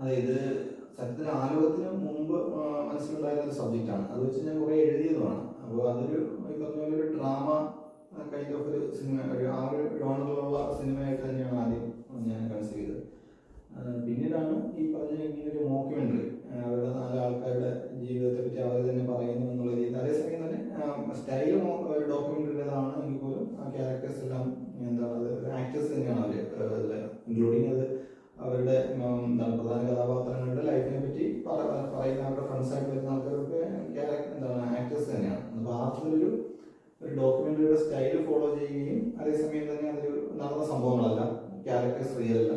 അതെ, ഇത് സത്യത്തിൽ ആലോകത്തിന് മുമ്പ് മനസ്സിലുണ്ടായിരുന്ന ഒരു സബ്ജക്റ്റാണ്. അത് വെച്ച് ഞാൻ കുറേ എഴുതിയതുമാണ്. അപ്പോൾ അതൊരു ഈ പറഞ്ഞ പോലെ ഒരു ഡ്രാമ കൈൻഡ് ഓഫ് ഒരു സിനിമ, ഒരു ആ ഒരു ജോണറിലുള്ള സിനിമയായിട്ട് തന്നെയാണ് ആദ്യം ഞാൻ കൺസീവ് ചെയ്തത്. പിന്നീടാണ് ഈ പറഞ്ഞ ഇങ്ങനൊരു മോക്യുമെൻ്ററി, അവരുടെ 4 ആൾക്കാരുടെ ജീവിതത്തെ പറ്റി അവർ തന്നെ പറയുന്നു എന്നുള്ള രീതി. അതേസമയം തന്നെ സ്റ്റൈലും ഒരു ഡോക്യുമെൻ്ററിയുടേതാണ് എങ്കിൽ പോലും ആ ക്യാരക്ടേഴ്സ് എല്ലാം എന്താണ്, അത് ആക്ടേഴ്സ് തന്നെയാണ് അവർ അതിൽ ഇൻക്ലൂഡിങ്. അത് അവരുടെ എന്താണ് പ്രധാന കഥാപാത്രങ്ങളുടെ ലൈഫിനെ പറ്റി പറയുന്ന അവരുടെ ഫ്രണ്ട്സായിട്ട് വരുന്ന ആൾക്കാരൊക്കെ എന്താണ് ആക്ടേഴ്സ് തന്നെയാണ്. അപ്പോൾ ആ ഒരു ഡോക്യുമെൻ്ററിയുടെ സ്റ്റൈൽ ഫോളോ ചെയ്യുകയും അതേസമയം തന്നെ അതൊരു നടന്ന സംഭവങ്ങളല്ല, ക്യാരക്ടേഴ്സ് റിയൽ അല്ല.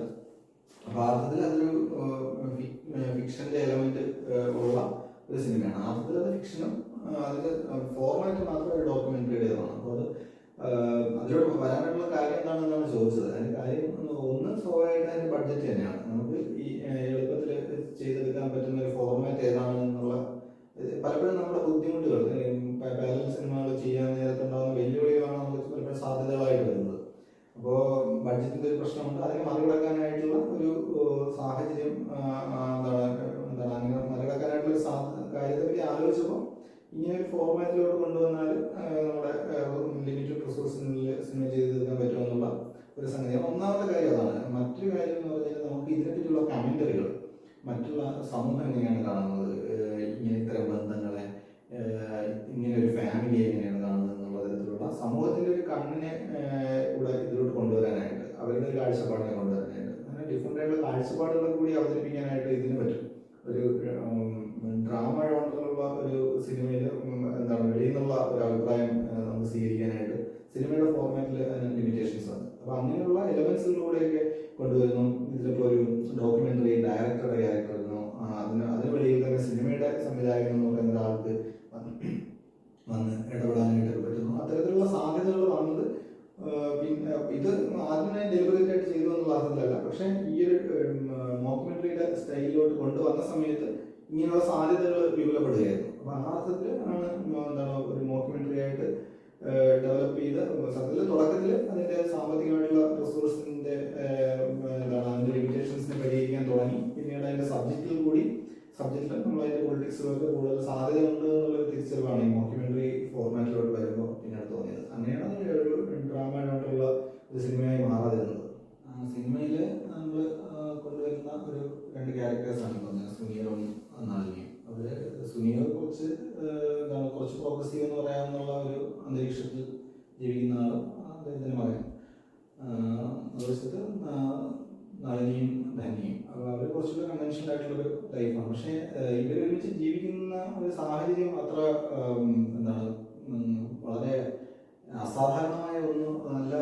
അപ്പോൾ അർത്ഥത്തിൽ അതൊരു ഫിക്ഷൻ്റെ എലമെന്റ് ഉള്ള ഒരു സിനിമയാണ്. അർത്ഥത്തിൽ അത് ഫിക്ഷനും അതിൻ്റെ ഫോർമാറ്റ് മാത്രമേ ഒരു ഡോക്യുമെൻ്ററിയുടേതാണ്. അപ്പോൾ അത് അതിലൂടെ വരാനുള്ള കാര്യം എന്താണെന്നാണ് ചോദിച്ചത്. അതിൻ്റെ കാര്യം ഒന്ന് സ്വാഭാവികമായിട്ട് അതിൻ്റെ ബഡ്ജറ്റ് തന്നെയാണ്. നമുക്ക് ഈ എളുപ്പത്തിൽ ചെയ്തെടുക്കാൻ പറ്റുന്ന ഒരു ഫോർമാറ്റ് ഏതാണെന്നുള്ള പലപ്പോഴും നമ്മുടെ ബുദ്ധിമുട്ടുകൾ, പാരലൽ സിനിമകൾ ചെയ്യാൻ നേരത്തുണ്ടാകുന്ന വെല്ലുവിളികളാണ് നമുക്ക് പലപ്പോഴും സാധ്യതകളായിട്ട് വരുന്നത്. അപ്പോൾ ബഡ്ജറ്റിൻ്റെ ഒരു പ്രശ്നമുണ്ട്. അതിനെ മറികടക്കാനായിട്ടുള്ള ഒരു സാഹചര്യം എന്താണ് അങ്ങനെ മറികടക്കാനായിട്ടുള്ള ഒരു കാര്യത്തെ പറ്റി ആലോചിച്ചപ്പോൾ ഇങ്ങനെ ഒരു ഫോർമാറ്റിലോട്ട് കൊണ്ടുവന്നാൽ നമ്മുടെ ലിമിറ്റഡ് റിസോഴ്സിനുള്ളിൽ സിനിമ ചെയ്ത് തീർക്കാൻ പറ്റുമെന്നുള്ള ഒരു സംഗതി. ഒന്നാമത്തെ കാര്യം അതാണ്. മറ്റൊരു കാര്യം എന്ന് പറഞ്ഞാൽ നമുക്ക് ഇതിനെപ്പറ്റിയുള്ള കമൻ്ററികൾ, മറ്റുള്ള സമൂഹം എങ്ങനെയാണ് കാണുന്നത്, ഇങ്ങനെ ഇത്തരം ബന്ധങ്ങളെ, ഇങ്ങനെ ഒരു ഫാമിലി എങ്ങനെയാണ് കാണുന്നത് എന്നുള്ള തരത്തിലുള്ള സമൂഹത്തിൻ്റെ ഒരു കണ്ണിനെ ഇവിടെ ഇതിലോട്ട് കൊണ്ടുവരാനായിട്ട്, അവരുടെ ഒരു കാഴ്ചപ്പാടിനെ കൊണ്ടുവരാനായിട്ട്, അങ്ങനെ ഡിഫറെൻ്റ് ആയിട്ടുള്ള കാഴ്ചപ്പാടുകളെ കൂടി അവതരിപ്പിക്കാനായിട്ട് ഇതിന് പറ്റും. ഒരു ഡ്രാമ ജോണറിലുള്ള ഒരു സിനിമയിൽ എന്താണ് വെളിയിൽ നിന്നുള്ള ഒരു അഭിപ്രായം നമുക്ക് സ്വീകരിക്കാനായിട്ട് സിനിമയുടെ ഫോർമാറ്റിൽ അതിന് ലിമിറ്റേഷൻസ് ഉണ്ട്. അപ്പോൾ അങ്ങനെയുള്ള എലമെന്റ്സിലൂടെയൊക്കെ കൊണ്ടുവരുന്നു. ഇതിലിപ്പോൾ ഒരു ഡോക്യുമെന്ററി ഡയറക്ടറുടെ ക്യാരക്ടർ വരുന്നു, അതിന് വെളിയിൽ തന്നെ സിനിമയുടെ സംവിധായകൻ എന്ന് പറയുന്ന ഒരാൾക്ക് വന്ന് ഇടപെടാനായിട്ട് പറ്റുന്നു. അത്തരത്തിലുള്ള സാധ്യതകൾ വന്നത് പിന്നെ ഇത് ആദ്യമേ ഡെലിബറേറ്റ് ആയിട്ട് ചെയ്തു എന്നുള്ള അർത്ഥത്തിലല്ല, പക്ഷേ ഈ ഒരു മോക്യുമെന്ററിയുടെ സ്റ്റൈലിലോട്ട് കൊണ്ടുവന്ന സമയത്ത് ഇങ്ങനെയുള്ള സാധ്യതകൾ വിപുലപ്പെടുകയായിരുന്നു. അപ്പോൾ ആ അർത്ഥത്തിൽ ആണ് എന്താണ് ഒരു മോക്യുമെന്ററി ആയിട്ട് ഡെവലപ്പ് ചെയ്ത് സത്യത്തിൽ തുടക്കത്തിൽ അതിൻ്റെ സാമ്പത്തികമായിട്ടുള്ള റിസോഴ്സിൻ്റെ എന്താണ് അതിൻ്റെ ലിമിറ്റേഷൻസിനെ പരിഹരിക്കാൻ തുടങ്ങി. പിന്നീട് അതിൻ്റെ സബ്ജക്റ്റിൽ നമ്മൾ അതിൻ്റെ പൊളിറ്റിക്സുകൾക്ക് കൂടുതൽ സാധ്യത ഉണ്ട് എന്നുള്ളൊരു തിരിച്ചറിവാണ് ഈ മോക്യുമെന്ററി ഫോർമാറ്റിലോട്ട് വരുമ്പോൾ പിന്നീട് തോന്നിയത്. അങ്ങനെയാണ് ഒരു ഡ്രാമ ആയിട്ടുള്ള ഒരു സിനിമയായി മാറാതിരുന്നത്. സിനിമയിൽ നമ്മൾ കൊണ്ടുവരുന്ന ഒരു 2 ക്യാരക്ടേഴ്സാണ് പറഞ്ഞത്, സുനീറും നളിനിയും. അവർ സുനീർ കുറച്ച് പ്രോഗ്രസീവ് എന്ന് പറയാമെന്നുള്ള ഒരു അന്തരീക്ഷത്തിൽ ജീവിക്കുന്ന ആളും അദ്ദേഹത്തിൻ്റെ മകൻ, മറുവശത്ത് നളിനിയും ധന്യയും. അപ്പോൾ അവർ കുറച്ചുകൂടെ കൺവെൻഷനൽ ആയിട്ടുള്ളൊരു ലൈഫാണ്. പക്ഷേ ഇവർ ഒരുമിച്ച് ജീവിക്കുന്ന ഒരു സാഹചര്യം അത്ര എന്താണ് വളരെ അസാധാരണമായ ഒന്ന് നല്ല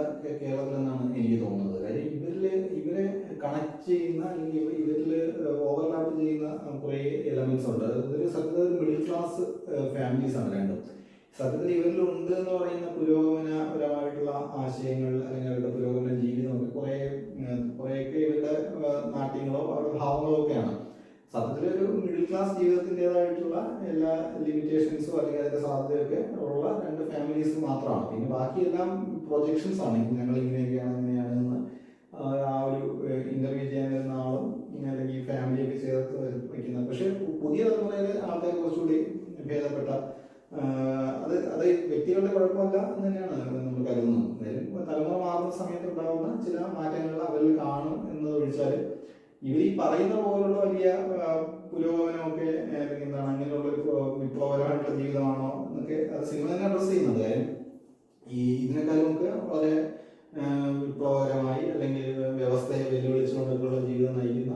കേരളത്തിലെന്നാണ് എനിക്ക് തോന്നുന്നത്. കാര്യം ഇവരെ കണക്ട് ചെയ്യുന്ന അല്ലെങ്കിൽ ഇവരിൽ ഓവർലാപ്പ് ചെയ്യുന്ന കുറേ എലമെന്റ്സ് ഉണ്ട്. അതൊരു സത്യത്തിൽ മിഡിൽ ക്ലാസ് ഫാമിലീസാണ് രണ്ടും. സത്യത്തിൽ ഇവരിൽ ഉണ്ട് എന്ന് പറയുന്ന പുരോഗമനപരമായിട്ടുള്ള ആശയങ്ങൾ അല്ലെങ്കിൽ അവരുടെ പുരോഗമന ജീവിതമൊക്കെ കുറേയൊക്കെ ഇവരുടെ നാട്യങ്ങളോ അവരുടെ ഭാവങ്ങളോ ഒക്കെയാണ്. സത്യത്തിൽ ഒരു മിഡിൽ ക്ലാസ് ജീവിതത്തിൻ്റെതായിട്ടുള്ള എല്ലാ ലിമിറ്റേഷൻസും അല്ലെങ്കിൽ അതിൻ്റെ സാധ്യതയൊക്കെ ഉള്ള 2 ഫാമിലീസ് മാത്രമാണ്. പിന്നെ ബാക്കിയെല്ലാം പ്രൊജക്ഷൻസ് ആണ്. ഞങ്ങൾ ഇങ്ങനെയൊക്കെയാണ് ഇങ്ങനെയാണെന്ന് ആ ഒരു ഇന്റർവ്യൂ ചെയ്യാൻ വരുന്ന ആളും അല്ലെങ്കിൽ ഫാമിലിയൊക്കെ ചേർത്ത് വയ്ക്കുന്ന. പക്ഷെ പുതിയ തലമുറയിലെ ആൾക്കാർ കുറച്ചുകൂടി ഭേദപ്പെട്ട അത് വ്യക്തികളുടെ കുഴപ്പമല്ല എന്ന് തന്നെയാണ് നമ്മൾ കരുതുന്നത്. എന്തായാലും തലമുറ മാറുന്ന സമയത്ത് ഉണ്ടാകുന്ന ചില മാറ്റങ്ങൾ അവരിൽ കാണും എന്ന് ഒഴിച്ചാൽ ഇവർ ഈ പറയുന്ന പോലുള്ള വലിയ പുരോഗമനമൊക്കെ അല്ലെങ്കിൽ എന്താണ് അങ്ങനെയുള്ള ഒരു വിപ്ലവകരമായിട്ടുള്ള ജീവിതമാണോ എന്നൊക്കെ അത് സിനിമ തന്നെ അഡ്രസ് ചെയ്യുന്നത്. കാര്യം ഈ ഇതിനേക്കാളുമൊക്കെ വളരെ വിപ്ലവകരമായി അല്ലെങ്കിൽ വ്യവസ്ഥയെ വെല്ലുവിളിച്ചുകൊണ്ടൊക്കെയുള്ള ജീവിതം നയിക്കുന്ന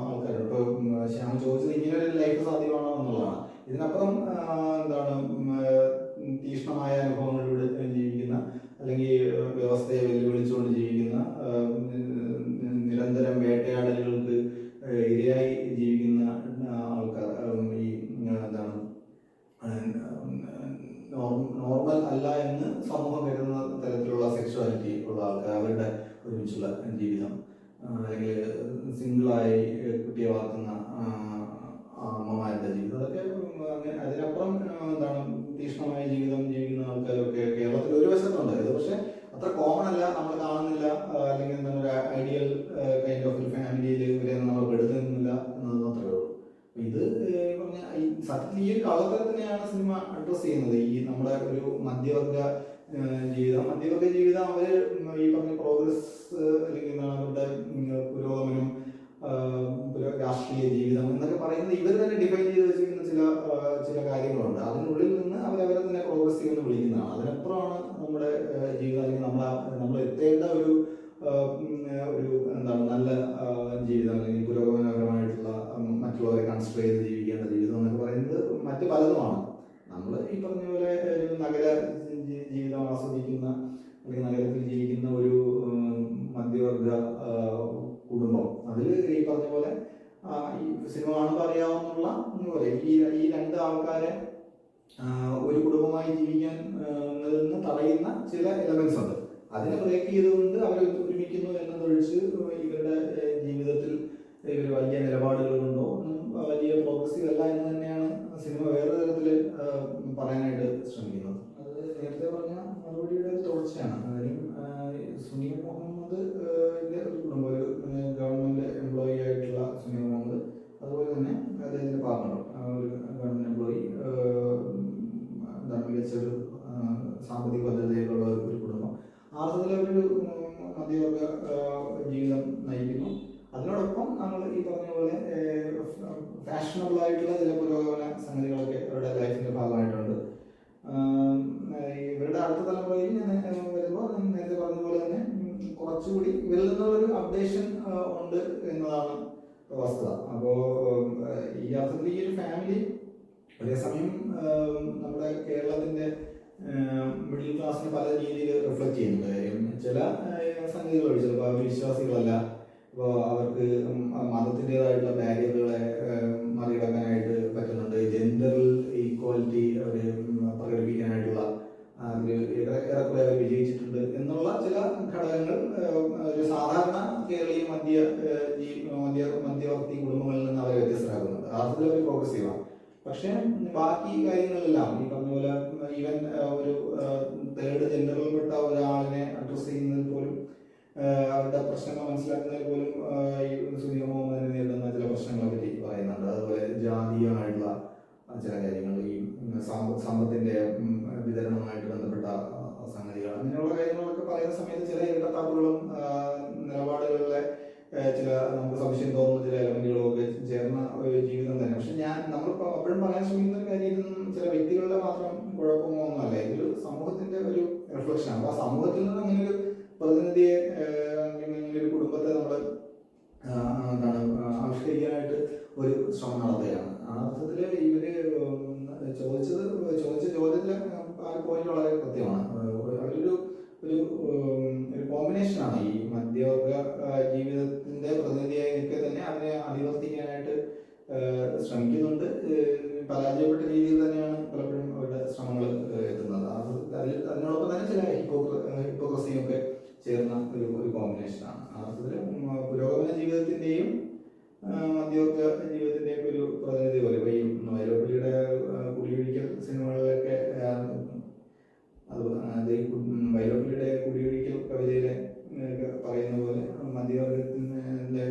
ആൾക്കാരുണ്ട്. ഇപ്പോൾ ശ്യാം ചോദിച്ചത് ഇങ്ങനെ ഒരു ലൈഫ് സാധ്യമാണോ എന്നുള്ളതാണ്. ഇതിനപ്പുറം എന്താണ് തീക്ഷ്ണമായ അനുഭവങ്ങളിലൂടെ ജീവിക്കുന്ന അല്ലെങ്കിൽ വ്യവസ്ഥയെ വെല്ലുവിളിച്ചുകൊണ്ട് ജീവിക്കുന്ന, നിരന്തരം വേട്ടയാടലുകൾക്ക് ഇരയായി ജീവിക്കുന്ന ആൾക്കാർ, ഈ എന്താണ് നോർമൽ അല്ല എന്ന് സമൂഹം കരുതുന്ന തരത്തിലുള്ള സെക്ഷുവാലിറ്റി ഉള്ള ആൾക്കാർ, അവരുടെ ഒരുമിച്ചുള്ള ജീവിതം, അല്ലെങ്കിൽ സിംഗിളായി കുട്ടിയെ വളർത്തുന്ന അമ്മമാരുടെ ജീവിതം, അതൊക്കെ അങ്ങനെ അതിനപ്പുറം എന്താണ് തീക്ഷ്ണമായ ജീവിതം ജീവിക്കുന്ന ആൾക്കാരൊക്കെ കേരളത്തിൽ ഒരു വശത്തുണ്ട്. ഇത് പക്ഷെ അത്ര കോമൺ അല്ല, നമ്മൾ കാണുന്നില്ല. അല്ലെങ്കിൽ എന്താണ് ഒരു ഐഡിയൽ കൈൻഡ് ഓഫ് ഒരു ഫാമിലിയിൽ ഇവരെ നമ്മൾ പെടുത്തുന്നില്ല എന്നത് ഇത് പറഞ്ഞ ഈ സത്യത്തിൽ ഈ ഒരു കള്ളത്തരത്തിനെയാണ് സിനിമ അഡ്രസ് ചെയ്യുന്നത്. ഈ നമ്മുടെ ഒരു മധ്യവർഗ ജീവിതം അവര് ഈ പറഞ്ഞ പ്രോഗ്രസ് അല്ലെങ്കിൽ എന്താണ് അവരുടെ പുരോഗമനം, രാഷ്ട്രീയ ജീവിതം എന്നൊക്കെ പറയുന്നത് ഇവർ തന്നെ ഡിഫൈൻ ചെയ്ത് വെച്ചിരിക്കുന്ന ചില കാര്യങ്ങളുണ്ട്. അതിനുള്ളിൽ നിന്ന് അവരവരെ തന്നെ പ്രോഗ്രസീവ് എന്ന് വിളിക്കുന്നതാണ്. അതിനപ്പുറമാണ് നമ്മുടെ ജീവിതം അല്ലെങ്കിൽ നമ്മൾ എത്തേണ്ട ഒരു എന്താണ് നല്ല ജീവിതം അല്ലെങ്കിൽ പുരോഗമനപരമായിട്ടുള്ള മറ്റുള്ളവരെ കൺസിഡർ ചെയ്ത് ജീവിക്കേണ്ട ജീവിതം എന്നൊക്കെ പറയുന്നത് മറ്റ് പലതുമാണ്. നമ്മൾ ഈ പറഞ്ഞ പോലെ ഒരു നഗര ജീവിതം ആസ്വദിക്കുന്ന അല്ലെങ്കിൽ നഗരത്തിൽ ജീവിക്കുന്ന ഒരു മധ്യവർഗ കുടുംബം, അതിൽ ഈ പറഞ്ഞ പോലെ ഈ സിനിമ കാണുമ്പോൾ അറിയാവുന്നുള്ള എന്ന് പറയും ഈ രണ്ട് ആൾക്കാരെ ഒരു കുടുംബമായി ജീവിക്കാൻ നിന്ന് തടയുന്ന ചില എലമെന്റ്സ് ഉണ്ട്. അതിനെ ബ്രേക്ക് ചെയ്തുകൊണ്ട് അവർ ഒരുമിക്കുന്നു എന്നതൊഴിച്ച് ഇവരുടെ ജീവിതത്തിൽ ഇവർ വലിയ നിലപാടുകളുണ്ടോ വലിയ പ്രോഗ്രസീവ് അല്ല എന്ന് തന്നെയാണ് സിനിമ വേറെ തരത്തിൽ പറയാനായിട്ട് ശ്രമിക്കുന്നത്. അത് നേരത്തെ പറഞ്ഞ മറുപടിയുടെ ഒരു തുടർച്ചയാണ്. കാര്യം സുനിൽ മുഹമ്മദ് ഒരു കുടുംബം, ഒരു ഗവൺമെന്റ് എംപ്ലോയി ആയിട്ടുള്ള സുനിൽ മുഹമ്മദ്, അതുപോലെ തന്നെ അദ്ദേഹത്തിന്റെ പാർട്ണർ ഒരു ഗവൺമെന്റ് എംപ്ലോയി, മികച്ചൊരു സാമ്പത്തിക ഭദ്രതയിലുള്ള ഒരു കുടുംബം, ആർത്തത്തിലൊരു മധ്യവർഗ ജീവിതം നയിക്കുന്നു. അതിനോടൊപ്പം നമ്മൾ ഈ പറഞ്ഞ പോലെ ഫാഷനബിൾ ആയിട്ടുള്ള ചില പുരോഗമന സംഗതികളൊക്കെ അവരുടെ ലൈഫിന്റെ ഭാഗമായിട്ടുണ്ട്. ഇവരുടെ അടുത്ത തലമുറയിൽ വരുമ്പോൾ നേരത്തെ പറഞ്ഞ പോലെ തന്നെ കുറച്ചുകൂടി ഇവരിൽ നിന്നുള്ളൊരു അപ്ഡേഷൻ ഉണ്ട് എന്നതാണ് വസ്തുത. അപ്പോൾ ഈ അർത്ഥത്തിൽ ഈ ഒരു ഫാമിലി അതേസമയം നമ്മുടെ കേരളത്തിന്റെ മിഡിൽ ക്ലാസ്സിനെ പല രീതിയിൽ റിഫ്ലക്ട് ചെയ്യുന്നുണ്ട്. കാര്യം ചില സംഗതികൾ ചിലപ്പോൾ അവർ വിശ്വാസികളല്ല, അപ്പോൾ അവർക്ക് മതത്തിൻ്റെതായിട്ടുള്ള ബാരിയറുകളെ മറികടക്കാനായിട്ട് പറ്റുന്നുണ്ട്. ജെൻഡറൽ ഈക്വാലിറ്റി അവർ പ്രകടിപ്പിക്കാനായിട്ടുള്ള ഏറെക്കുറെ അവർ വിജയിച്ചിട്ടുണ്ട് എന്നുള്ള ചില ഘടകങ്ങൾ ഒരു സാധാരണ കേരളീയ മധ്യവർത്തി കുടുംബങ്ങളിൽ നിന്ന് അവരെ വ്യത്യസ്തരാക്കുന്നുണ്ട്. അതിൽ അവർ പ്രോഗ്രസീവാണ്. പക്ഷെ ബാക്കി കാര്യങ്ങളെല്ലാം ഈ പറഞ്ഞ പോലെ ഈവൻ ഒരു തേർഡ് ജെൻഡറിൽപ്പെട്ട ഒരാളിനെ അഡ്രസ് ചെയ്യുന്നതിൽ പോലും അവരുടെ പ്രശ്നങ്ങൾ മനസ്സിലാക്കുന്നതിൽ പോലും ഈ സുനിൽ മുഹമ്മദിനെ നേരിടുന്ന ചില പ്രശ്നങ്ങളെ പറ്റി പറയുന്നുണ്ട്. അതുപോലെ ജാതീയമായിട്ടുള്ള ചില കാര്യങ്ങൾ, ഈ സമ്പത്തിന്റെ വിതരണവുമായിട്ട് ബന്ധപ്പെട്ട സംഗതികൾ, അങ്ങനെയുള്ള കാര്യങ്ങളൊക്കെ പറയുന്ന സമയത്ത് ചില ഇരട്ടത്താപ്പുകളും നിലപാടുകളിലെ ചില നമുക്ക് സംശയം തോന്നുന്ന ചില എലമെന്റുകളും ഒക്കെ ചേർന്ന ഒരു ജീവിതം തന്നെ. പക്ഷെ നമ്മളിപ്പോൾ അപ്പോഴും പറയാൻ ശ്രമിക്കുന്ന ഒരു കാര്യം ചില വ്യക്തികളുടെ മാത്രം കുഴപ്പമോ ഒന്നുമല്ല, ഇതൊരു സമൂഹത്തിന്റെ ഒരു റിഫ്ലക്ഷനാണ്. അപ്പോൾ ആ സമൂഹത്തിൽ നിന്ന് അങ്ങനെ ഒരു പ്രതിനിധിയെ അല്ലെങ്കിൽ ഒരു കുടുംബത്തെ നമ്മൾ എന്താണ് ആവിഷ്കരിക്കാനായിട്ട് ഒരു ശ്രമം നടത്തുകയാണ്. ആ അർത്ഥത്തിൽ ഇവര് ചോദിച്ച ചോദ്യത്തിലെ ആ പോയിന്റ് വളരെ കൃത്യമാണ്. അവരൊരു ഒരു കോമ്പിനേഷനാണ് ഈ മധ്യവർഗ ജീവിതത്തിന്റെ പ്രതിനിധിയായി നിൽക്കെ തന്നെ അതിനെ അധിവർത്തിക്കാനായിട്ട് ശ്രമിക്കുന്നുണ്ട്. പരാജയപ്പെട്ട രീതിയിൽ തന്നെയാണ് പലപ്പോഴും അവരുടെ ശ്രമങ്ങൾ എത്തുന്നത്. അതിനോടൊപ്പം തന്നെ ചില ഹിപ്പോക്രസിയും ഒക്കെ ചേർന്ന ഒരു കോമ്പിനേഷനാണ്. അർത്ഥത്തിൽ പുരോഗമന ജീവിതത്തിന്റെയും മധ്യവർഗ ജീവിതത്തിന്റെയും ഒരു പ്രതിനിധി പോലെ ഈ വൈലോപ്പിള്ളിയുടെ കുടിയൊഴിക്കൽ സിനിമകളിലൊക്കെ അത് വൈലോപ്പിള്ളിയുടെ കുടിയൊഴിക്കൽ കവിതയിലെ പറയുന്ന പോലെ മധ്യവർഗത്തിന്റെ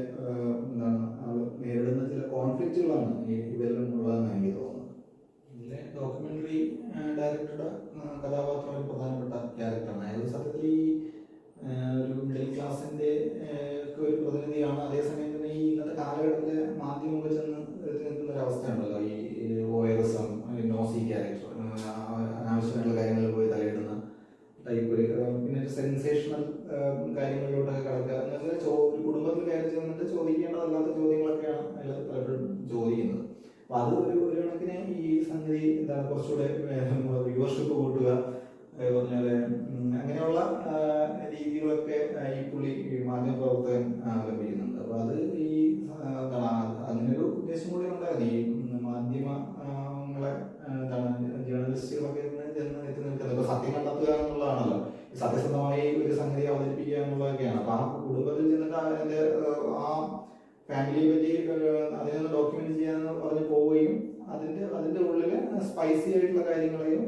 എന്താണ് ആൾ നേരിടുന്ന ചില കോൺഫ്ലിക്റ്റുകളാണ് ഇതെല്ലാം ഉള്ളതെന്ന് എനിക്ക് തോന്നുന്നത്. ഇതിലെ ഡോക്യുമെന്ററി ഡയറക്ടറുടെ കഥാപാത്രം ഒരു പ്രധാനപ്പെട്ട ക്യാരക്ടറാണ്. അതായത് സത്യത്തിൽ ഈ ഒരു മിഡിൽ ക്ലാസിന്റെ ഒരു പ്രതിനിധിയാണ്. അതേസമയം തന്നെ ഈ ഇന്നത്തെ കാലഘട്ടത്തിലെ മാധ്യമങ്ങൾ ചെന്ന് നിൽക്കുന്ന ഒരു അവസ്ഥയുണ്ടല്ലോ, ഈ വോയറിസം, നോസി ക്യാരക്ടർ, അനാവശ്യമായിട്ടുള്ള കാര്യങ്ങളിൽ പോയി തലയിടുന്ന ടൈപ്പ്, പിന്നെ ഒരു സെൻസേഷണൽ കാര്യങ്ങളിലോട്ടൊക്കെ കടക്കുക എന്നുവെച്ചാൽ ഒരു കുടുംബത്തിൽ കയറി ചെന്നിട്ട് ചോദിക്കേണ്ടതല്ലാത്ത ചോദ്യങ്ങളൊക്കെയാണ് അതിൽ പലപ്പോഴും ചോദിക്കുന്നത്. അപ്പൊ അത് ഒരു കണക്കിന് ഈ സംഗതി എന്താണ് കുറച്ചുകൂടെ വ്യൂവർഷിപ്പ് കൂട്ടുക, പറഞ്ഞാല് അങ്ങനെയുള്ള രീതികളൊക്കെ ഈ പുള്ളി മാധ്യമപ്രവർത്തകൻ അവലംബിക്കുന്നുണ്ട്. അപ്പൊ അത് ഈ എന്താണ് അങ്ങനൊരു ഉദ്ദേശം കൂടി ഉണ്ടായിരുന്നു. ഈ മാധ്യമങ്ങളെ എന്താണ് ജേർണലിസ്റ്റുകളൊക്കെ ചെന്ന് എത്തി നിൽക്കുന്നത് ഇപ്പൊ സത്യം കണ്ടെത്തുക എന്നുള്ളതാണല്ലോ, സത്യസന്ധമായി ഒരു സംഗതി അവതരിപ്പിക്കുക എന്നുള്ളതൊക്കെയാണ്. അപ്പൊ ആ കുടുംബത്തിൽ ചെന്നിട്ട് അതിന്റെ ആ ഫാമിലിയെ പറ്റി അതിനൊന്ന് ഡോക്യുമെന്റ് ചെയ്യാന്ന് പറഞ്ഞ് പോവുകയും അതിന്റെ ഉള്ളില് സ്പൈസി ആയിട്ടുള്ള കാര്യങ്ങളെയും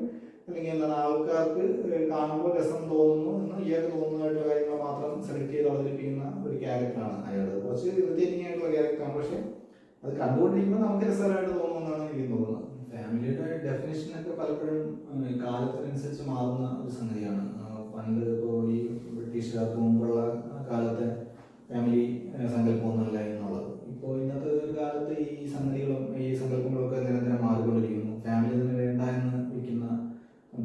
അല്ലെങ്കിൽ എന്താണ് ആൾക്കാർക്ക് കാണുമ്പോൾ രസം തോന്നുന്നു എന്ന് ഇയാൾക്ക് തോന്നുന്നതായിട്ടുള്ള കാര്യങ്ങൾ മാത്രം സെലക്ട് ചെയ്ത് അവതരിപ്പിക്കുന്ന ഒരു ക്യാരക്ടറാണ് അയാൾ. കുറച്ച് ഇറിറ്റേറ്റിംഗ് ആയിട്ടുള്ള ക്യാരക്ടറാണ്. പക്ഷെ അത് കണ്ടുകൊണ്ടിരിക്കുമ്പോൾ നമുക്ക് രസകരമായിട്ട് തോന്നുമെന്നാണ് എനിക്ക് തോന്നുന്നത്. ഫാമിലിയുടെ ഡെഫിനേഷനൊക്കെ പലപ്പോഴും കാലത്തിനനുസരിച്ച് മാറുന്ന ഒരു സംഗതിയാണ്. പണ്ട് ഇപ്പോൾ ഈ ബ്രിട്ടീഷുകാർക്ക് മുമ്പുള്ള കാലത്തെ ഫാമിലി സങ്കല്പമൊന്നുമല്ല എന്നുള്ളത്. ഇപ്പോൾ ഇന്നത്തെ ഒരു കാലത്ത് ഈ സങ്കല്പങ്ങളൊക്കെ നിരന്തരം മാറിക്കൊണ്ടിരിക്കുന്നു. ഫാമിലി തന്നെ വേണ്ട എന്ന് വയ്ക്കുന്ന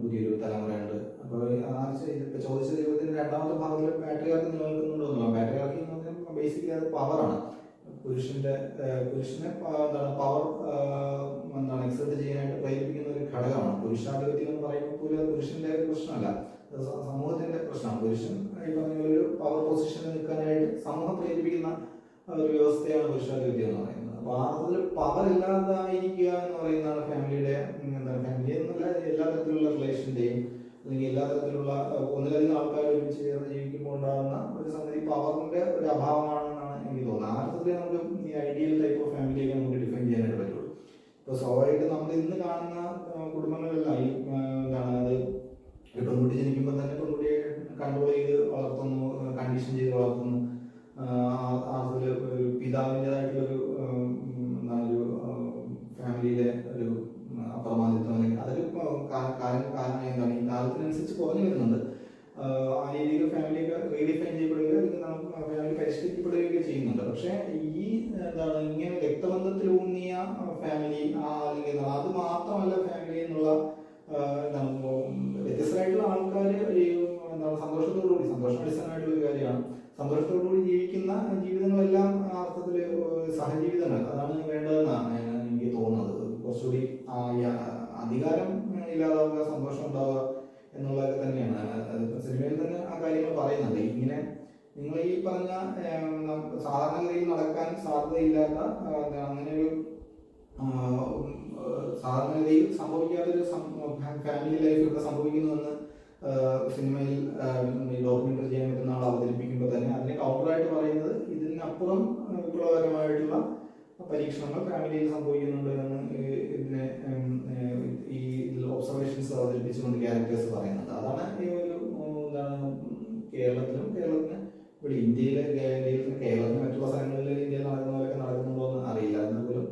പുതിയൊരു തലമുറയുണ്ട്. അപ്പോൾ ഇപ്പോൾ ചോദിച്ച ദൈവത്തിൻ്റെ രണ്ടാമത്തെ ഭാഗത്തിൽ പാട്രിയാർക്കി നിലനിൽക്കുന്നുണ്ടോ? പാട്രിയാർക്കി എന്ന് പറഞ്ഞാൽ ബേസിക്കലി അത് പവറാണ്. പുരുഷനെ പവർ എക്സെർട്ട് ചെയ്യാനായിട്ട് പ്രേരിപ്പിക്കുന്ന ഒരു ഘടകമാണ്. പുരുഷാധിപത്യം എന്ന് പറയുമ്പോൾ പോലും അത് പുരുഷന്റെ ഒരു പ്രശ്നമല്ല, അത് സമൂഹത്തിന്റെ പ്രശ്നമാണ്. പുരുഷൻ ഈ പറഞ്ഞ ഒരു പവർ പൊസിഷനിൽ നിൽക്കാനായിട്ട് സമൂഹം പ്രേരിപ്പിക്കുന്ന ഒരു വ്യവസ്ഥയാണ് പുരുഷാധിപത്യം എന്ന് പറയുന്നത്. അപ്പോൾ ആ അതിൽ പവർ ഇല്ലാതായിരിക്കുക എന്ന് പറയുന്നതാണ് ഫാമിലിയുടെ ഫാമിലി എന്നല്ല എല്ലാ തരത്തിലുള്ള റിലേഷൻ്റെയും അല്ലെങ്കിൽ എല്ലാ തരത്തിലുള്ള ഒന്നിലധികം ആൾക്കാർ ഒരുമിച്ച് ചേർന്ന് ജീവിക്കുമ്പോൾ ഉണ്ടാകുന്ന ഒരു സംഗതി പവറിന്റെ ഒരു അഭാവമാണെന്നാണ് എനിക്ക് തോന്നുന്നത്. ആ അർത്ഥത്തിൽ നമുക്ക് ഈ ഐഡിയൽ ടൈപ്പ് ഓഫ് ഫാമിലിയൊക്കെ നമുക്ക് ഡിഫൈൻ ചെയ്യാനായിട്ട് പറ്റുള്ളൂ. ഇപ്പോൾ സ്വാഭാവികമായിട്ട് നമ്മൾ ഇന്ന് കാണുന്ന കുടുംബങ്ങളെല്ലാം അത് പെൺകുട്ടി ജനിക്കുമ്പോൾ തന്നെ പെൺകുട്ടിയെ കൺട്രോൾ ചെയ്ത് വളർത്തുന്നു, കണ്ടീഷൻ ചെയ്ത് വളർത്തുന്നു. അതിൽ ഒരു പിതാവിൻ്റെതായിട്ടുള്ളൊരു ഫാമിലിയിലെ ഒരു അപ്രമാദിത്വം അല്ലെങ്കിൽ അതൊരു ഈ കാലത്തിനനുസരിച്ച് കുറഞ്ഞു വരുന്നുണ്ട്. ആ രീതിയിൽ ഫാമിലിയൊക്കെ റീഡിഫൈൻ ചെയ്യപ്പെടുകയോ അല്ലെങ്കിൽ നമുക്ക് ഫാമിലി പരിഷ്കരിക്കപ്പെടുകയൊക്കെ ചെയ്യുന്നുണ്ട്. പക്ഷേ ഈ ഇങ്ങനെ രക്തബന്ധത്തിലൂന്നിയ ഫാമിലി അല്ലെങ്കിൽ അത് മാത്രമല്ല ഫാമിലി എന്നുള്ള വ്യത്യസ്തരായിട്ടുള്ള ആൾക്കാർ സന്തോഷത്തോടുകൂടി, സന്തോഷാടിസ്ഥാനമായിട്ടുള്ള ഒരു കാര്യമാണ്, സന്തോഷത്തോടുകൂടി ജീവിക്കുന്ന ജീവിതങ്ങളെല്ലാം അർത്ഥത്തിൽ സഹജീവിതങ്ങൾ അതാണ് വേണ്ടതെന്നാണ് എനിക്ക് തോന്നുന്നത്. കുറച്ചുകൂടി അധികാരം ഇല്ലാതാവുക, സന്തോഷം ഉണ്ടാവുക എന്നുള്ളതൊക്കെ തന്നെയാണ്. സിനിമയിൽ തന്നെ ആ കാര്യങ്ങൾ പറയുന്നുണ്ട്. ഇങ്ങനെ നിങ്ങൾ ഈ പറഞ്ഞ സാധാരണഗതിയിൽ നടക്കാൻ സാധ്യതയില്ലാത്ത അങ്ങനെ ഒരു സാധാരണഗതിയിൽ സംഭവിക്കാത്തൊരു ഫാമിലി ലൈഫ് ഇവിടെ സംഭവിക്കുന്നുവെന്ന് സിനിമയിൽ ഡോക്യുമെന്ററി ചെയ്യാൻ പറ്റുന്ന ആൾ അവതരിപ്പിക്കുമ്പോൾ തന്നെ അതിനെ കൗണ്ടറായിട്ട് പറയുന്നത് ഇതിനപ്പുറം വിപ്ലവകരമായിട്ടുള്ള പരീക്ഷണങ്ങൾ ഫാമിലിയിൽ സംഭവിക്കുന്നുണ്ട് എന്ന് ഇതിനെ ഈ ഒബ്സർവേഷൻസ് അവതരിപ്പിച്ചുകൊണ്ട് ക്യാരക്ടേഴ്സ് പറയുന്നുണ്ട്. അതാണ് ഈ ഒരു കേരളത്തിന് കേരളത്തിന് മറ്റുള്ള സ്ഥലങ്ങളിൽ ഇന്ത്യയിൽ നടക്കുന്ന പോലെയൊക്കെ നടക്കുന്നുണ്ടോ എന്ന് അറിയില്ല. എന്നാൽ പോലും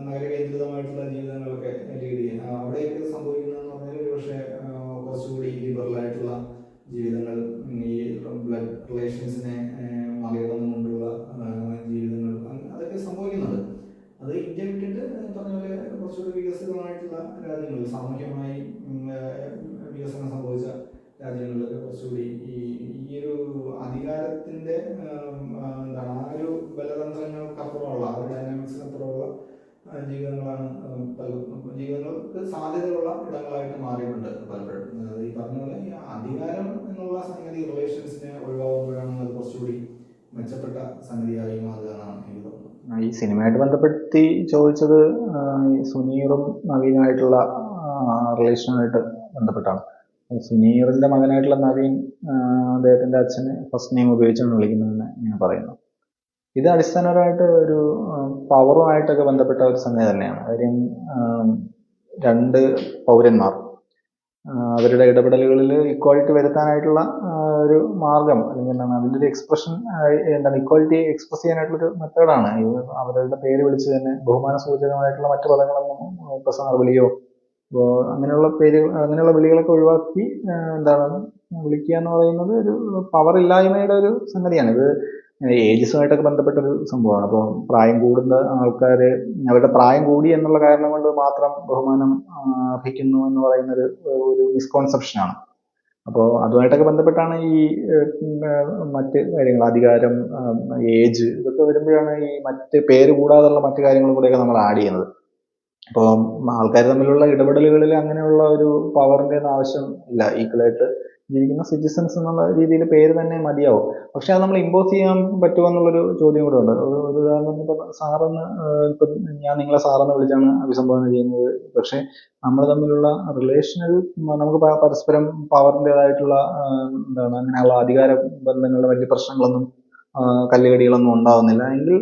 നഗരകേന്ദ്രിതമായിട്ടുള്ള ജീവിതങ്ങളൊക്കെ ലീഡ് ചെയ്യുക അവിടെയൊക്കെ സംഭവിക്കുന്നതെന്ന് പറഞ്ഞാൽ ഒരു പക്ഷേ കുറച്ചുകൂടി ലിബറലായിട്ടുള്ള ജീവിതങ്ങൾ, ഈ ബ്ലഡ് റിലേഷൻസിനെ മറികടന്നുകൊണ്ടുള്ള ജീവിതങ്ങൾ അതൊക്കെ സംഭവിക്കുന്നുണ്ട്. അത് ഇന്ത്യ വിട്ടിട്ട് പറഞ്ഞ പോലെ കുറച്ചുകൂടി വികസിതമായിട്ടുള്ള രാജ്യങ്ങളിൽ, സാമൂഹ്യമായി വികസനം സംഭവിച്ച രാജ്യങ്ങളിലൊക്കെ കുറച്ചുകൂടി ഈ ഒരു അധികാരത്തിന്റെ ആ ഒരു ബലതന്ത്രങ്ങൾക്കപ്പുറമുള്ള ആ ഒരു ഡൈനാമിക്സിനപ്പുറമുള്ള ജീവിതങ്ങളാണ് ജീവിതങ്ങൾക്ക് സാധ്യതയുള്ള ഇടങ്ങളായിട്ട് മാറിയിട്ടുണ്ട് പലപ്പോഴും. ഈ പറഞ്ഞ പോലെ അധികാരം എന്നുള്ള സംഗതി റിലേഷൻസിനെ ഒഴിവാകുമ്പോഴാണ് അത് കുറച്ചുകൂടി മെച്ചപ്പെട്ട സംഗതിയായി മാറുക എന്നാണ് എനിക്ക് തോന്നുന്നത്. ഈ സിനിമയായിട്ട് ബന്ധപ്പെടുത്തി ചോദിച്ചത് സുനീറും നവീനുമായിട്ടുള്ള റിലേഷനുമായിട്ട് ബന്ധപ്പെട്ടാണ്. സുനീറിന്റെ മകനായിട്ടുള്ള നവീൻ അദ്ദേഹത്തിന്റെ അച്ഛന് ഫസ്റ്റ് നെയിം ഉപയോഗിച്ചാണ് വിളിക്കുന്നതെന്ന് ഇങ്ങനെ പറയുന്നു. ഇത് അടിസ്ഥാനപരമായിട്ട് ഒരു പവറുമായിട്ടൊക്കെ ബന്ധപ്പെട്ട ഒരു സംഗതി തന്നെയാണ്. കാര്യം രണ്ട് പൗരന്മാർ അവരുടെ ഇടപെടലുകളിൽ ഇക്വാലിറ്റി വരുത്താനായിട്ടുള്ള ഒരു മാർഗം അല്ലെങ്കിൽ അതിൻ്റെ ഒരു എക്സ്പ്രഷൻ ഇക്വാലിറ്റി എക്സ്പ്രസ് ചെയ്യാനായിട്ടുള്ളൊരു മെത്തേഡാണ്. അവരുടെ പേര് വിളിച്ച് തന്നെ ബഹുമാന സൂചകമായിട്ടുള്ള മറ്റു പദങ്ങളൊന്നും സാർ വിളിയോ അങ്ങനെയുള്ള വിളികളൊക്കെ ഒഴിവാക്കി വിളിക്കുക എന്ന് പറയുന്നത് ഒരു പവർ ഇല്ലായ്മയുടെ ഒരു സംഗതിയാണ്. ഇത് ഏജസുമായിട്ടൊക്കെ ബന്ധപ്പെട്ടൊരു സംഭവമാണ്. അപ്പോൾ പ്രായം കൂടുന്ന ആൾക്കാർ അവരുടെ പ്രായം കൂടി എന്നുള്ള കാരണം കൊണ്ട് മാത്രം ബഹുമാനം അർഹിക്കുന്നു എന്ന് പറയുന്നൊരു മിസ്കോൺസെപ്ഷനാണ്. അപ്പോൾ അതുമായിട്ടൊക്കെ ബന്ധപ്പെട്ടാണ് ഈ മറ്റ് കാര്യങ്ങൾ, അധികാരം, ഏജ് ഇതൊക്കെ വരുമ്പോഴാണ് ഈ മറ്റ് പേര് കൂടാതെയുള്ള മറ്റു കാര്യങ്ങളും കൂടെയൊക്കെ നമ്മൾ ആഡ് ചെയ്യുന്നത്. അപ്പോൾ ആൾക്കാർ തമ്മിലുള്ള ഇടപെടലുകളിൽ അങ്ങനെയുള്ള ഒരു പവറിൻ്റെ ഒന്നും ആവശ്യം ഇല്ല. ഈക്വലായിട്ട് ജീവിക്കുന്ന സിറ്റിസൺസ് എന്നുള്ള രീതിയിൽ പേര് തന്നെ മതിയാവും. പക്ഷെ അത് നമ്മൾ ഇമ്പോസ് ചെയ്യാൻ പറ്റുമോ എന്നുള്ളൊരു ചോദ്യം കൂടെ ഉണ്ട്. ഒരു ഉദാഹരണത്തിന് ഇപ്പോൾ സാറെന്ന് ഇപ്പം ഞാൻ നിങ്ങളെ സാറെന്ന് വിളിച്ചാണ് അഭിസംബോധന ചെയ്യുന്നത്. പക്ഷെ നമ്മൾ തമ്മിലുള്ള റിലേഷനിൽ നമുക്ക് പരസ്പരം പവറിൻ്റെതായിട്ടുള്ള അങ്ങനെയുള്ള അധികാര ബന്ധങ്ങളുടെ വലിയ പ്രശ്നങ്ങളൊന്നും കല്ലുകടികളൊന്നും ഉണ്ടാവുന്നില്ല എങ്കിൽ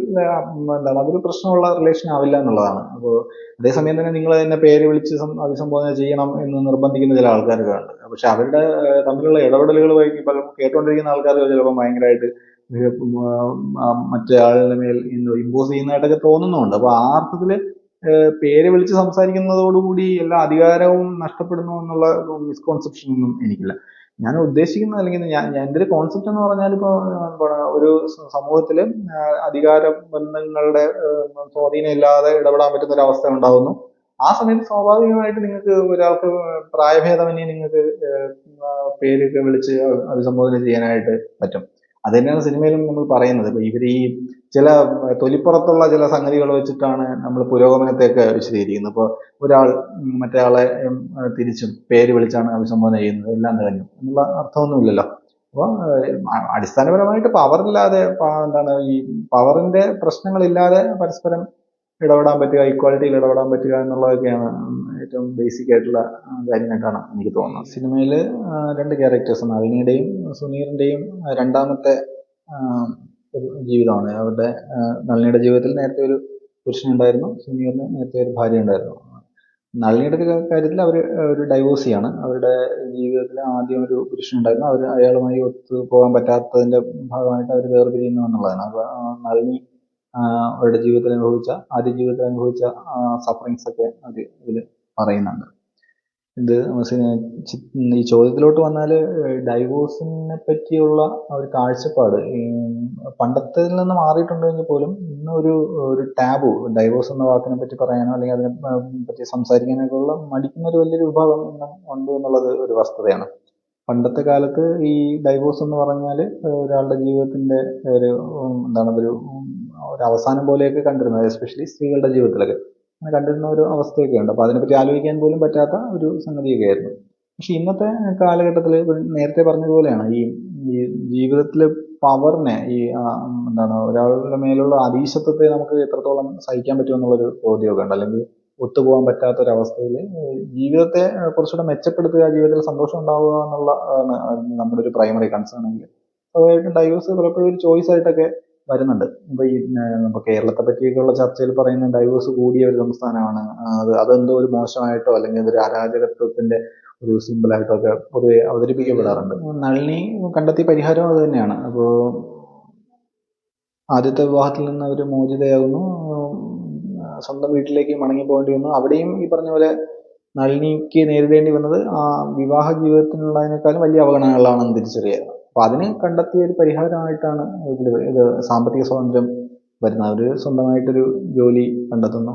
അതൊരു പ്രശ്നമുള്ള റിലേഷൻ ആവില്ല എന്നുള്ളതാണ്. അപ്പോൾ അതേസമയം തന്നെ നിങ്ങൾ എന്നെ പേര് വിളിച്ച് അഭിസംബോധന ചെയ്യണം എന്ന് നിർബന്ധിക്കുന്ന ചില ആൾക്കാരൊക്കെ ഉണ്ട്. പക്ഷെ അവരുടെ തമ്മിലുള്ള ഇടപെടലുകൾ കേട്ടുകൊണ്ടിരിക്കുന്ന ആൾക്കാർക്ക് ചിലപ്പോൾ ഭയങ്കരമായിട്ട് മറ്റേ ആളുടെ മേൽ ഇമ്പോസ് ചെയ്യുന്നതായിട്ടൊക്കെ തോന്നുന്നുണ്ട്. അപ്പൊ ആ അർത്ഥത്തില് പേര് വിളിച്ച് സംസാരിക്കുന്നതോടുകൂടി എല്ലാ അധികാരവും നഷ്ടപ്പെടുന്നു എന്നുള്ള മിസ്കോൺസെപ്ഷൻ ഒന്നും എനിക്കില്ല. ഞാൻ ഉദ്ദേശിക്കുന്നത്, അല്ലെങ്കിൽ എൻ്റെ ഒരു കോൺസെപ്റ്റ് എന്ന് പറഞ്ഞാൽ, ഇപ്പോൾ ഒരു സമൂഹത്തില് അധികാര ബന്ധങ്ങളുടെ സ്വാധീനം ഇല്ലാതെ ഇടപെടാൻ പറ്റുന്ന ഒരു അവസ്ഥ ഉണ്ടാവുന്നു. ആ സമയത്ത് സ്വാഭാവികമായിട്ട് നിങ്ങൾക്ക് ഒരാൾക്ക് പ്രായഭേദമന്യേ നിങ്ങൾക്ക് പേരൊക്കെ വിളിച്ച് അഭിസംബോധന ചെയ്യാനായിട്ട് പറ്റും. അത് തന്നെയാണ് സിനിമയിലും നമ്മൾ പറയുന്നത്. ഇപ്പൊ ഇവർ ഈ ചില തൊലിപ്പുറത്തുള്ള ചില സംഗതികൾ വെച്ചിട്ടാണ് നമ്മൾ പുരോഗമനത്തെയൊക്കെ വിശദീകരിക്കുന്നത്. ഇപ്പോൾ ഒരാൾ മറ്റേ ആളെ തിരിച്ചും പേര് വിളിച്ചാണ് അഭിസംബോധന ചെയ്യുന്നത്, എല്ലാം കഴിഞ്ഞു എന്നുള്ള അർത്ഥമൊന്നുമില്ലല്ലോ. അപ്പോൾ അടിസ്ഥാനപരമായിട്ട് പവറില്ലാതെ, എന്താണ് ഈ പവറിന്റെ പ്രശ്നങ്ങളില്ലാതെ പരസ്പരം ഇടപെടാൻ പറ്റുക, ഇക്വാലിറ്റിയിൽ ഇടപെടാൻ പറ്റുക എന്നുള്ളതൊക്കെയാണ് ഏറ്റവും ബേസിക് ആയിട്ടുള്ള കാര്യമായിട്ടാണ് എനിക്ക് തോന്നുന്നത്. സിനിമയിൽ രണ്ട് ക്യാരക്ടേഴ്സ്, നളിനിയുടെയും സുനീറിന്റെയും രണ്ടാമത്തെ ഒരു ജീവിതമാണ്. അവരുടെ നളിനിയുടെ ജീവിതത്തിൽ നേരത്തെ ഒരു പുരുഷനുണ്ടായിരുന്നു, സുനീറിന് നേരത്തെ ഒരു ഭാര്യ ഉണ്ടായിരുന്നു. നളിനിയുടെ കാര്യത്തിൽ അവർ ഒരു ഡൈവോഴ്സിയാണ്. അവരുടെ ജീവിതത്തിൽ ആദ്യം ഒരു പുരുഷനുണ്ടായിരുന്നു, അയാളുമായി ഒത്തു പോകാൻ പറ്റാത്തതിന്റെ ഭാഗമായിട്ട് അവർ വേർപിരിയുന്നു എന്നുള്ളതാണ്. അപ്പോൾ നളിനി അവരുടെ ജീവിതത്തിൽ അനുഭവിച്ച, ആദ്യ ജീവിതത്തിൽ അനുഭവിച്ച സഫറിങ്സ് ഒക്കെ അത് ഇതിൽ പറയുന്നുണ്ട്. ഇത് ഈ ചോദ്യത്തിലോട്ട് വന്നാൽ, ഡൈവോഴ്സിനെ പറ്റിയുള്ള ഒരു കാഴ്ചപ്പാട് പണ്ടത്തിൽ നിന്ന് മാറിയിട്ടുണ്ടെങ്കിൽ പോലും ഇന്ന് ഒരു ടാബു, ഡൈവോഴ്സ് എന്ന വാക്കിനെ പറ്റി പറയാനോ അല്ലെങ്കിൽ അതിനെ പറ്റി സംസാരിക്കാനൊക്കെ ഉള്ള മടിക്കുന്ന ഒരു വലിയൊരു വിഭാഗം ഇന്നും ഉണ്ട് എന്നുള്ളത് ഒരു വസ്തുതയാണ്. പണ്ടത്തെ കാലത്ത് ഈ ഡൈവോഴ്സ് എന്ന് പറഞ്ഞാൽ ഒരാളുടെ ജീവിതത്തിന്റെ ഒരു ഒരു അവസാനം പോലെയൊക്കെ കണ്ടിരുന്നത്, എസ്പെഷ്യലി സ്ത്രീകളുടെ ജീവിതത്തിലൊക്കെ അങ്ങനെ കണ്ടിരുന്ന ഒരു അവസ്ഥയൊക്കെ ഉണ്ട്. അപ്പൊ അതിനെപ്പറ്റി ആലോചിക്കാൻ പോലും പറ്റാത്ത ഒരു സംഗതിയൊക്കെ ആയിരുന്നു. പക്ഷെ ഇന്നത്തെ കാലഘട്ടത്തിൽ നേരത്തെ പറഞ്ഞതുപോലെയാണ്, ഈ ജീവിതത്തില് പവറിനെ, ഒരാളുടെ മേലുള്ള അധീശത്വത്തെ നമുക്ക് എത്രത്തോളം സഹിക്കാൻ പറ്റുമെന്നുള്ളൊരു ചോദ്യമൊക്കെ ഉണ്ട്. അല്ലെങ്കിൽ ഒത്തുപോകാൻ പറ്റാത്ത ഒരവസ്ഥയിൽ ജീവിതത്തെ കുറച്ചുകൂടെ മെച്ചപ്പെടുത്തുക, ജീവിതത്തിൽ സന്തോഷം ഉണ്ടാവുക എന്നുള്ള നമ്മുടെ ഒരു പ്രൈമറി കൺസേൺ എങ്കിൽ സ്വാഭാവികമായിട്ടും ഡൈവോഴ്സ് പലപ്പോഴും ഒരു ചോയ്സ് ആയിട്ടൊക്കെ വരുന്നുണ്ട്. ഇപ്പൊ കേരളത്തെ പറ്റിയൊക്കെയുള്ള ചർച്ചയിൽ പറയുന്ന ഡൈവോഴ്സ് കൂടിയ ഒരു സംസ്ഥാനമാണ്, അതെന്തോ ഒരു മോശമായിട്ടോ അല്ലെങ്കിൽ അതൊരു അരാജകത്വത്തിന്റെ ഒരു സിമ്പിളായിട്ടോ ഒക്കെ പൊതുവെ അവതരിപ്പിക്കപ്പെടാറുണ്ട്. നളിനി കണ്ടെത്തിയ പരിഹാരം അത് തന്നെയാണ്. അപ്പോ ആദ്യത്തെ വിവാഹത്തിൽ നിന്ന് അവർ മോചിതയാകുന്നു, സ്വന്തം വീട്ടിലേക്ക് മടങ്ങി പോകേണ്ടി വന്നു. അവിടെയും ഈ പറഞ്ഞ പോലെ നളിനിക്ക് നേരിടേണ്ടി വന്നത് ആ വിവാഹ ജീവിതത്തിനുള്ളതിനേക്കാളും വലിയ അവഗണനകളാണെന്ന് തിരിച്ചറിയുക. അപ്പൊ അതിന് കണ്ടെത്തിയ ഒരു പരിഹാരമായിട്ടാണ് ഇത് സാമ്പത്തിക സ്വാതന്ത്ര്യം വരുന്നത്. അവര് സ്വന്തമായിട്ടൊരു ജോലി കണ്ടെത്തുന്നു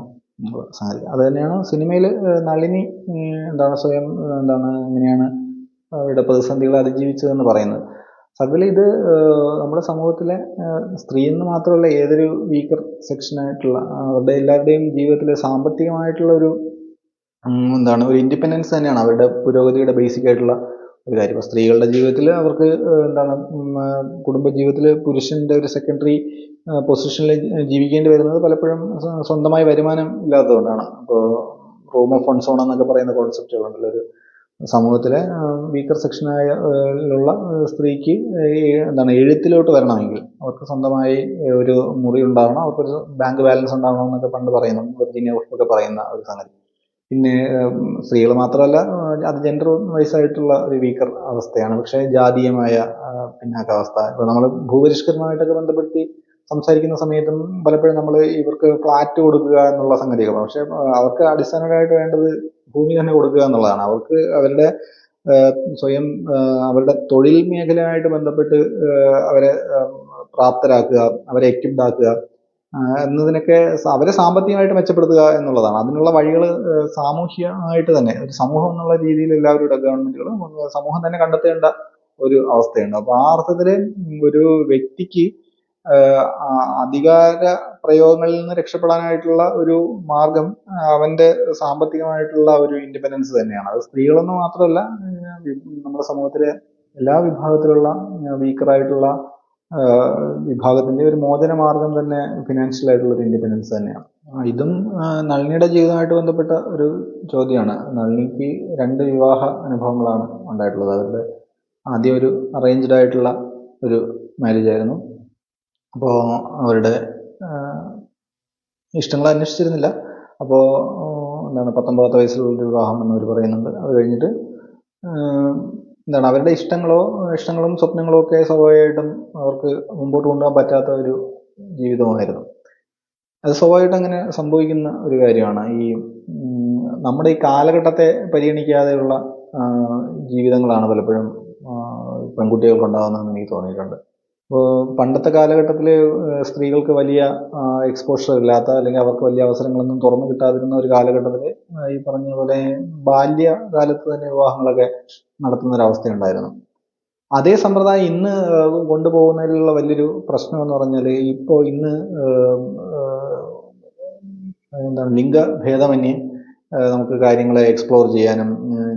സംഗതി. അത് തന്നെയാണ് സിനിമയിൽ നളിനി സ്വയം എങ്ങനെയാണ് അവരുടെ പ്രതിസന്ധികളെ അതിജീവിച്ചതെന്ന് പറയുന്നത്. സത്യത്തിൽ ഇത് നമ്മുടെ സമൂഹത്തിലെ സ്ത്രീ എന്ന് മാത്രമല്ല, ഏതൊരു വീക്കർ സെക്ഷനായിട്ടുള്ള അവരുടെ എല്ലാവരുടെയും ജീവിതത്തിൽ സാമ്പത്തികമായിട്ടുള്ള ഒരു ഒരു ഇൻഡിപെൻഡൻസ് തന്നെയാണ് അവരുടെ പുരോഗതിയുടെ ബേസിക് ആയിട്ടുള്ള ഒരു കാര്യം. ഇപ്പോൾ സ്ത്രീകളുടെ ജീവിതത്തിൽ അവർക്ക് കുടുംബ ജീവിതത്തിൽ പുരുഷന്റെ ഒരു സെക്കൻഡറി പൊസിഷനിൽ ജീവിക്കേണ്ടി വരുന്നത് പലപ്പോഴും സ്വന്തമായി വരുമാനം ഇല്ലാത്തതുകൊണ്ടാണ്. അപ്പോൾ റൂം ഓഫ് വൺസ് ഓൺ എന്നൊക്കെ പറയുന്ന കോൺസെപ്റ്റുകളുണ്ടല്ലോ. ഒരു സമൂഹത്തിലെ വീക്കർ സെക്ഷനായ ഉള്ള സ്ത്രീക്ക് എഴുത്തിലോട്ട് വരണമെങ്കിൽ അവർക്ക് സ്വന്തമായി ഒരു മുറി ഉണ്ടാവണം, അവർക്കൊരു ബാങ്ക് ബാലൻസ് ഉണ്ടാവണം എന്നൊക്കെ പണ്ട് പറയുന്നു, വെർജീനിയ വുൾഫ് ഒക്കെ പറയുന്ന ഒരു സംഗതി. പിന്നെ സ്ത്രീകൾ മാത്രമല്ല, അത് ജെൻഡർ വൈസ് ആയിട്ടുള്ള ഒരു വീക്കർ അവസ്ഥയാണ്. പക്ഷേ ജാതീയമായ പിന്നാക്കാവസ്ഥ, ഇപ്പോൾ നമ്മൾ ഭൂപരിഷ്കരണമായിട്ടൊക്കെ ബന്ധപ്പെടുത്തി സംസാരിക്കുന്ന സമയത്തും പലപ്പോഴും നമ്മൾ ഇവർക്ക് ഫ്ലാറ്റ് കൊടുക്കുക എന്നുള്ള സംഗതിയൊക്കെ, പക്ഷെ അവർക്ക് അടിസ്ഥാനപരമായിട്ട് വേണ്ടത് ഭൂമി തന്നെ കൊടുക്കുക എന്നുള്ളതാണ്. അവർക്ക് അവരുടെ സ്വയം അവരുടെ തൊഴിൽ മേഖലയായിട്ട് ബന്ധപ്പെട്ട് അവരെ പ്രാപ്തരാക്കുക, അവരെ എക്വിപ്ഡ് ആക്കുക എന്നതിനൊക്കെ അവരെ സാമ്പത്തികമായിട്ട് മെച്ചപ്പെടുത്തുക എന്നുള്ളതാണ്. അതിനുള്ള വഴികൾ സാമൂഹ്യമായിട്ട് തന്നെ ഒരു സമൂഹം എന്നുള്ള രീതിയിൽ എല്ലാവരുടെ ഗവൺമെന്റുകളും സമൂഹം തന്നെ കണ്ടെത്തേണ്ട ഒരു അവസ്ഥയുണ്ട്. അപ്പൊ ആ അർത്ഥത്തില് ഒരു വ്യക്തിക്ക് അധികാര പ്രയോഗങ്ങളിൽ നിന്ന് രക്ഷപ്പെടാനായിട്ടുള്ള ഒരു മാർഗം അവന്റെ സാമ്പത്തികമായിട്ടുള്ള ഒരു ഇൻഡിപെൻഡൻസ് തന്നെയാണ്. അത് സ്ത്രീകളെന്ന് മാത്രമല്ല, നമ്മുടെ സമൂഹത്തിലെ എല്ലാ വിഭാഗത്തിലുള്ള വീക്കറായിട്ടുള്ള വിഭാഗത്തിന്റെ ഒരു മോചന മാർഗം തന്നെ ഫിനാൻഷ്യൽ ആയിട്ടുള്ള ഒരു ഇൻഡിപെൻഡൻസ് തന്നെയാണ്. ഇതും നളിനിയുടെ ജീവിതമായിട്ട് ബന്ധപ്പെട്ട ഒരു ചോദ്യമാണ്. നളിനിക്ക് 2 വിവാഹ അനുഭവങ്ങളാണ് ഉണ്ടായിട്ടുള്ളത്. അവരുടെ ആദ്യം ഒരു അറേഞ്ച്ഡ് ആയിട്ടുള്ള ഒരു മാരേജ് ആയിരുന്നു. അപ്പോൾ അവരുടെ ഇഷ്ടങ്ങൾ അന്വേഷിച്ചിരുന്നില്ല. അപ്പോൾ 19 വയസ്സിലുള്ള ഒരു വിവാഹം എന്ന് അവർ പറയുന്നുണ്ട്. അത് കഴിഞ്ഞിട്ട് എന്താണ് അവരുടെ ഇഷ്ടങ്ങളും സ്വപ്നങ്ങളും ഒക്കെ സ്വാഭാവികമായിട്ടും അവർക്ക് മുമ്പോട്ട് കൊണ്ടുപോകാൻ പറ്റാത്ത ഒരു ജീവിതമായിരുന്നു. അത് സ്വാഭാവികമായിട്ടും അങ്ങനെ സംഭവിക്കുന്ന ഒരു കാര്യമാണ്. നമ്മുടെ ഈ കാലഘട്ടത്തെ പരിഗണിക്കാതെയുള്ള ജീവിതങ്ങളാണ് പലപ്പോഴും പെൺകുട്ടികൾക്കുണ്ടാകുന്നതെന്ന് എനിക്ക് തോന്നിയിട്ടുണ്ട്. ഇപ്പോൾ പണ്ടത്തെ കാലഘട്ടത്തിൽ സ്ത്രീകൾക്ക് വലിയ എക്സ്പോഷർ ഇല്ലാത്ത, അല്ലെങ്കിൽ അവർക്ക് വലിയ അവസരങ്ങളൊന്നും തുറന്നു കിട്ടാതിരുന്ന ഒരു കാലഘട്ടത്തിൽ ഈ പറഞ്ഞ പോലെ ബാല്യകാലത്ത് തന്നെ വിവാഹങ്ങളൊക്കെ നടത്തുന്ന ഒരവസ്ഥയുണ്ടായിരുന്നു. അതേ സമ്പ്രദായം ഇന്ന് കൊണ്ടുപോകുന്നതിലുള്ള വലിയൊരു പ്രശ്നം എന്ന് പറഞ്ഞാൽ, ഇപ്പോൾ ഇന്ന് എന്താണ് ലിംഗഭേദമന്യേ നമുക്ക് കാര്യങ്ങളെ എക്സ്പ്ലോർ ചെയ്യാനും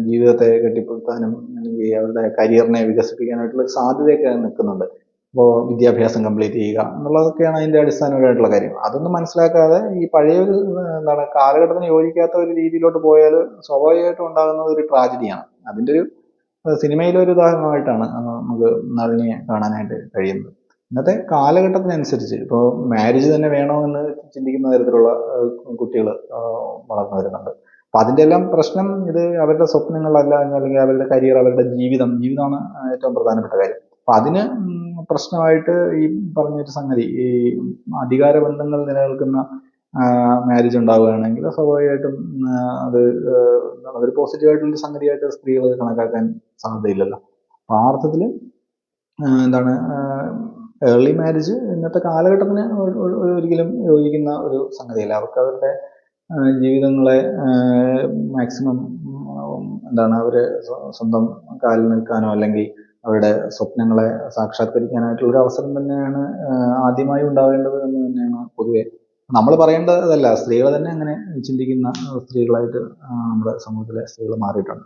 ജീവിതത്തെ കെട്ടിപ്പടുത്താനും അല്ലെങ്കിൽ അവരുടെ കരിയറിനെ വികസിപ്പിക്കാനായിട്ടുള്ള ഒരു സാധ്യതയൊക്കെ നിൽക്കുന്നുണ്ട്. ഇപ്പോൾ വിദ്യാഭ്യാസം കംപ്ലീറ്റ് ചെയ്യുക എന്നുള്ളതൊക്കെയാണ് അതിൻ്റെ അടിസ്ഥാനപരമായിട്ടുള്ള കാര്യം. അതൊന്നും മനസ്സിലാക്കാതെ ഈ പഴയൊരു എന്താണ് കാലഘട്ടത്തിന് യോജിക്കാത്ത ഒരു രീതിയിലോട്ട് പോയാൽ സ്വാഭാവികമായിട്ടും ഉണ്ടാകുന്നത് ഒരു ട്രാജഡിയാണ്. അതിൻ്റെ ഒരു സിനിമയിലെ ഒരു ഉദാഹരണമായിട്ടാണ് നമുക്ക് നളിനിയെ കാണാനായിട്ട് കഴിയുന്നത്. ഇന്നത്തെ കാലഘട്ടത്തിനനുസരിച്ച് ഇപ്പോൾ മാരേജ് തന്നെ വേണോ എന്ന് ചിന്തിക്കുന്ന തരത്തിലുള്ള കുട്ടികൾ വളർന്നു വരുന്നുണ്ട്. അപ്പം അതിൻ്റെ എല്ലാം പ്രശ്നം ഇത് അവരുടെ സ്വപ്നങ്ങളല്ല, അല്ലെങ്കിൽ അവരുടെ കരിയർ, അവരുടെ ജീവിതമാണ് ഏറ്റവും പ്രധാനപ്പെട്ട കാര്യം. അപ്പം അതിന് പ്രശ്നമായിട്ട് ഈ പറഞ്ഞൊരു സംഗതി, ഈ അധികാര ബന്ധങ്ങൾ നിലനിൽക്കുന്ന മാരേജ് ഉണ്ടാവുകയാണെങ്കിൽ സ്വാഭാവികമായിട്ടും അത് അതൊരു പോസിറ്റീവായിട്ടുള്ളൊരു സംഗതിയായിട്ട് സ്ത്രീകൾ കണക്കാക്കാൻ സാധ്യതയില്ലല്ലോ. അപ്പം ആ അർത്ഥത്തിൽ എന്താണ് ഏർലി മാരേജ് ഇന്നത്തെ കാലഘട്ടത്തിന് ഒരിക്കലും യോജിക്കുന്ന ഒരു സംഗതിയല്ല. അവർക്ക് അവരുടെ ജീവിതങ്ങളെ മാക്സിമം എന്താണ് അവർ സ്വന്തം കാലിൽ നിൽക്കാനോ അല്ലെങ്കിൽ അവരുടെ സ്വപ്നങ്ങളെ സാക്ഷാത്കരിക്കാനായിട്ടുള്ളൊരു അവസരം തന്നെയാണ് ആദ്യമായി ഉണ്ടാവേണ്ടത് എന്ന് തന്നെയാണ് പൊതുവെ നമ്മൾ പറയേണ്ടതല്ല. സ്ത്രീകൾ തന്നെ അങ്ങനെ ചിന്തിക്കുന്ന സ്ത്രീകളായിട്ട് നമ്മുടെ സമൂഹത്തിലെ സ്ത്രീകൾ മാറിയിട്ടുണ്ട്.